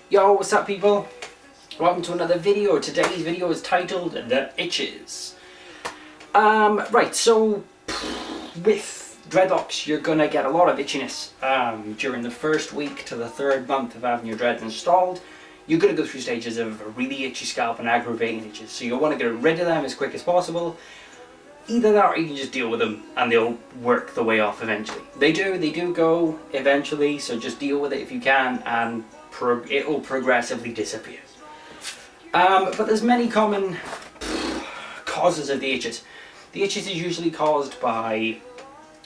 Yo, what's up people? Welcome to another video. Today's video is titled The Itches. Right, so with dreadlocks you're gonna get a lot of itchiness during the first week to the third month of having your dreads installed. You're gonna go through stages of a really itchy scalp and aggravating itches, so you'll want to get rid of them as quick as possible. Either that or you can just deal with them and they'll work the way off eventually. They do go eventually, so just deal with it if you can and it will progressively disappear. But there's many common causes of the itches. The itches is usually caused by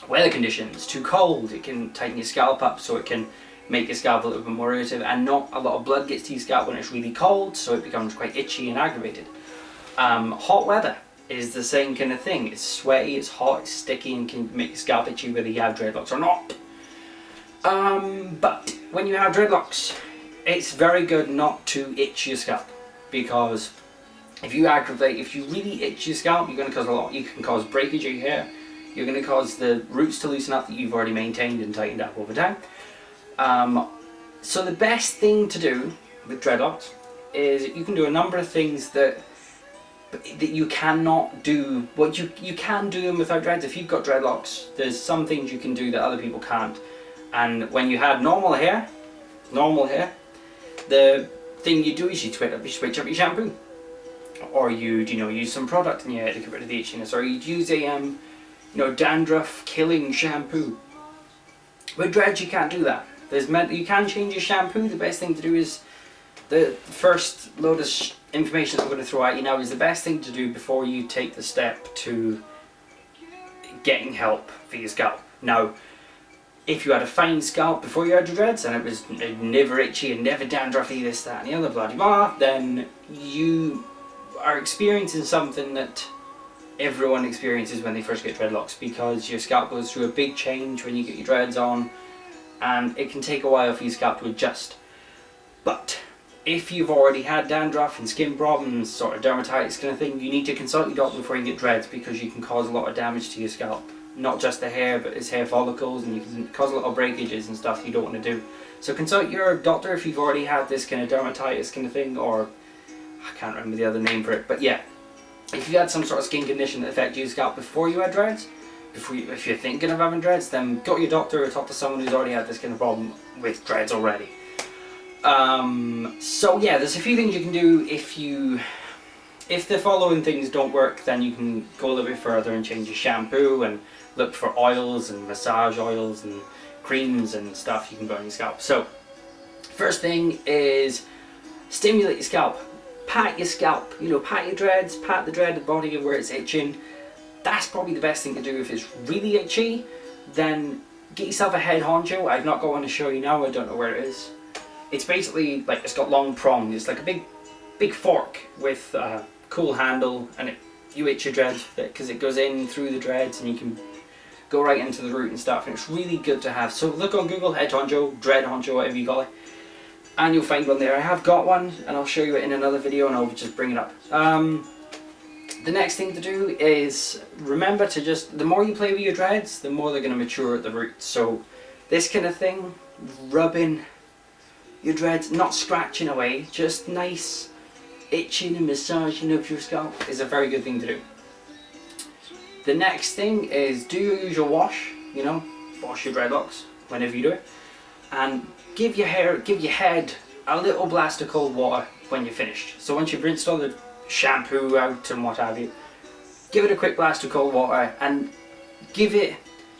weather conditions. Too cold, it can tighten your scalp up so it can make your scalp a little bit more irritative, and not a lot of blood gets to your scalp when it's really cold, so it becomes quite itchy and aggravated. Hot weather is the same kind of thing. It's sweaty, it's hot, it's sticky, and can make your scalp itchy whether you have dreadlocks or not. But when you have dreadlocks, it's very good not to itch your scalp, because if you really itch your scalp, you're going to cause a lot. You can cause breakage of your hair. You're going to cause the roots to loosen up that you've already maintained and tightened up over time. So the best thing to do with dreadlocks is you can do a number of things that you cannot do. What you can do them without dreads. If you've got dreadlocks, there's some things you can do that other people can't. And when you had normal hair, the thing you do is you switch up your shampoo, or you'd use some product in your hair to get rid of the itchiness, or you'd use a dandruff killing shampoo. With dreads you can't do that. You can change your shampoo. The best thing to do is the first load of information that I'm going to throw at you now is the best thing to do before you take the step to getting help for your scalp. Now, if you had a fine scalp before you had your dreads and it was never itchy and never dandruffy, this, that and the other, bloody blah, then you are experiencing something that everyone experiences when they first get dreadlocks, because your scalp goes through a big change when you get your dreads on, and it can take a while for your scalp to adjust. But if you've already had dandruff and skin problems, sort of dermatitis kind of thing, you need to consult your doctor before you get dreads, because you can cause a lot of damage to your scalp. Not just the hair, but its hair follicles, and you can cause a lot of breakages and stuff you don't want to do. So consult your doctor if you've already had this kind of dermatitis kind of thing, or I can't remember the other name for it, but yeah. If you had some sort of skin condition that affected your scalp before you had dreads, if you're thinking of having dreads, then go to your doctor or talk to someone who's already had this kind of problem with dreads already. So yeah, there's a few things you can do. If the following things don't work, then you can go a little bit further and change your shampoo and look for oils and massage oils and creams and stuff you can put on your scalp. So first thing is stimulate your scalp. Pat your scalp, pat your dreads, pat the dreaded body where it's itching. That's probably the best thing to do. If it's really itchy, then get yourself a head honcho. I've not got one to show you now, I don't know where it is. It's basically like, it's got long prongs. It's like a big fork with a cool handle, and you itch your dreads with it because it goes in through the dreads and you can go right into the root and stuff, and it's really good to have. So look on Google, head honcho, dread honcho, whatever you call it, and you'll find one there. I have got one and I'll show you it in another video, and I'll just bring it up. The next thing to do is remember to the more you play with your dreads, the more they're going to mature at the roots. So this kind of thing, rubbing your dreads, not scratching away, just nice itching and massaging of your scalp is a very good thing to do. The next thing is do your usual wash, wash your dreadlocks whenever you do it, and give your head a little blast of cold water when you're finished. So once you've rinsed all the shampoo out and what have you, give it a quick blast of cold water and give it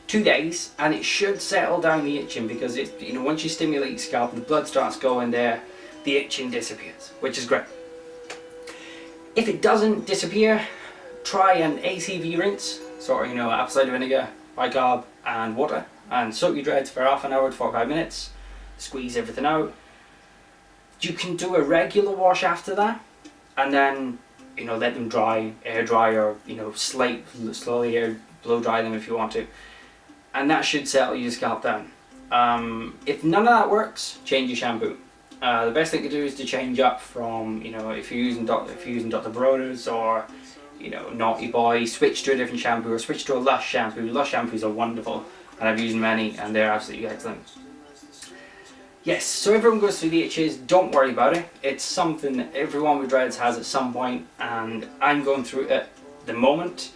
2 days, and it should settle down the itching, because once you stimulate your scalp and the blood starts going there, the itching disappears, which is great. If it doesn't disappear, try an ACV rinse, sort of apple cider vinegar, bicarb and water, and soak your dreads for half an hour to 45 minutes, squeeze everything out. You can do a regular wash after that, and then let them dry, air dry, or slowly air blow dry them if you want to, and that should settle your scalp down. If none of that works, change your shampoo. The best thing to do is to change up from, if you're using Dr. Barona's or Naughty Boy, switch to a different shampoo, or switch to a Lush shampoo. Lush shampoos are wonderful, and I've used many and they're absolutely excellent. Yes, so everyone goes through the itches, don't worry about it. It's something that everyone with dreads has at some point, and I'm going through it at the moment.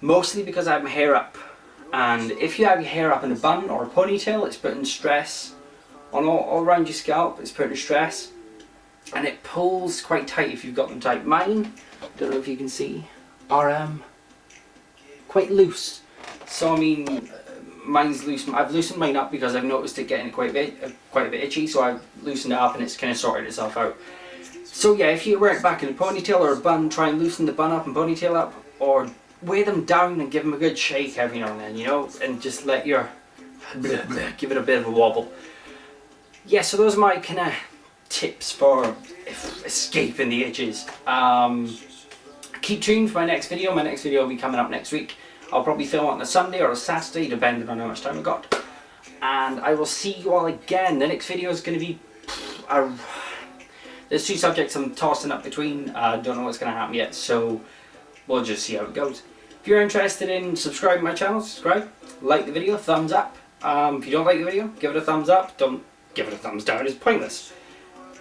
Mostly because I have my hair up. And if you have your hair up in a bun or a ponytail, it's putting stress on all around your scalp, it's putting stress. And it pulls quite tight if you've got them tight. Mine, don't know if you can see, are quite loose. So I mean, mine's loose. I've loosened mine up because I've noticed it getting quite a bit itchy. So I've loosened it up and it's kind of sorted itself out. So yeah, if you wear it back in a ponytail or a bun, try and loosen the bun up and ponytail up, or weigh them down and give them a good shake every now and then, you know, and just let your give it a bit of a wobble. Yeah, so those are my kind of tips for escaping the itches. Keep tuned for my next video. My next video will be coming up next week. I'll probably film it on a Sunday or a Saturday, depending on how much time I've got. And I will see you all again. The next video is going to be... there's 2 subjects I'm tossing up between. Don't know what's going to happen yet, so we'll just see how it goes. If you're interested in subscribing to my channel, subscribe. Like the video, thumbs up. If you don't like the video, give it a thumbs up. Don't give it a thumbs down, it's pointless.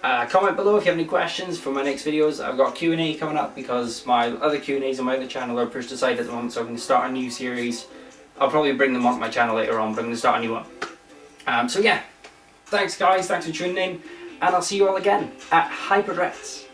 Comment below if you have any questions for my next videos. I've got Q&A coming up because my other Q&As on my other channel are pushed aside at the moment, so I'm going to start a new series. I'll probably bring them onto my channel later on, but I'm going to start a new one. So yeah, thanks guys, thanks for tuning in, and I'll see you all again at Hyperdreads.